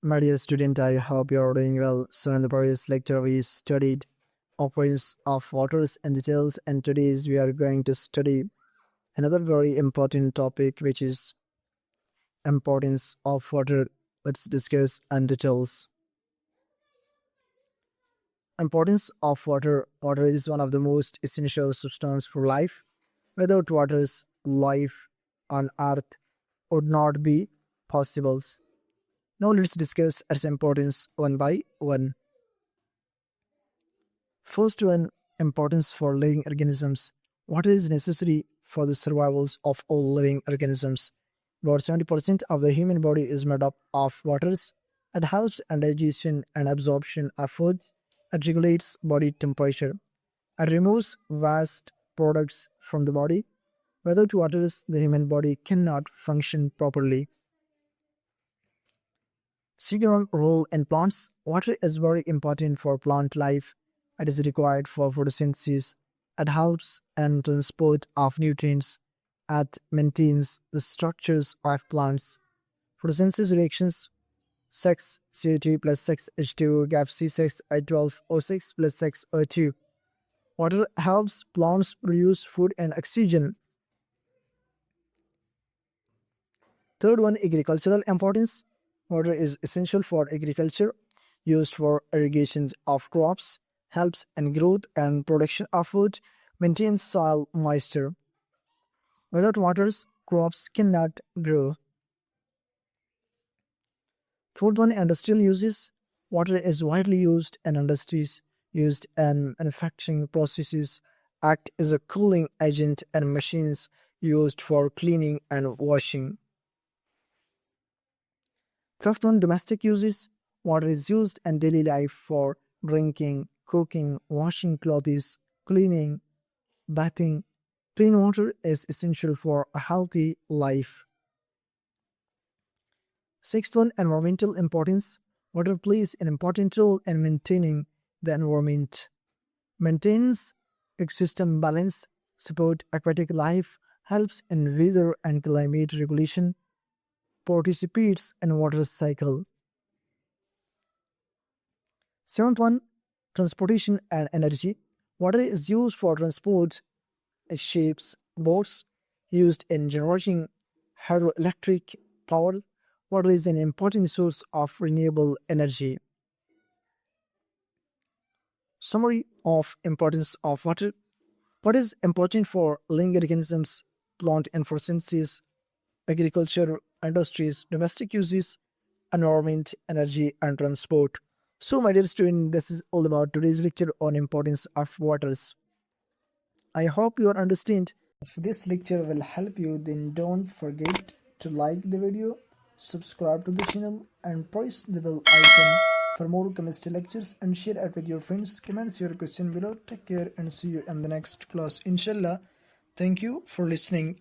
My dear student, I hope you are doing well. So, in the previous lecture, we studied operators of waters and details, and today we are going to study another very important topic, which is importance of water. Let's discuss and details. Importance of water. Water is one of the most essential substance for life. Without water's life on Earth would not be possible. Now let's discuss its importance one by one. First one, importance for living organisms. Water is necessary for the survival of all living organisms. About 70% of the human body is made up of waters. It helps in digestion and absorption of food. It regulates body temperature. It removes waste products from the body. Without water, the human body cannot function properly. Second role in plants. Water is very important for plant life. It is required for photosynthesis. It helps in transport of nutrients. It maintains the structures of plants. Photosynthesis reactions 6 CO2 plus 6 H2O give C6H12O6 plus 6 O2. Water helps plants produce food and oxygen. Third one, agricultural importance. Water is essential for agriculture, used for irrigation of crops, helps in growth and production of food, maintains soil moisture. Without water, crops cannot grow. Fourth one, industrial uses. Water is widely used in industries, used in manufacturing processes, act as a cooling agent and machines used for cleaning and washing. Fifth one, domestic uses. Water is used in daily life for drinking, cooking, washing clothes, cleaning, bathing. Clean water is essential for a healthy life. Sixth one, environmental importance. Water plays an important role in maintaining the environment. Maintains ecosystem balance, support aquatic life, helps in weather and climate regulation, participates in water cycle. Seventh one, transportation and energy. Water is used for transport. It shapes boats used in generating hydroelectric power. Water is an important source of renewable energy. Summary of importance of water. What is important for living organisms, plant and photosynthesis, agriculture, industries, domestic uses, environment, energy, and transport. So, my dear student, this is all about today's lecture on importance of waters. I hope you understand. If this lecture will help you, then don't forget to like the video, subscribe to the channel, and press the bell icon for more chemistry lectures and share it with your friends. Comments your question below. Take care and see you in the next class. Inshallah. Thank you for listening.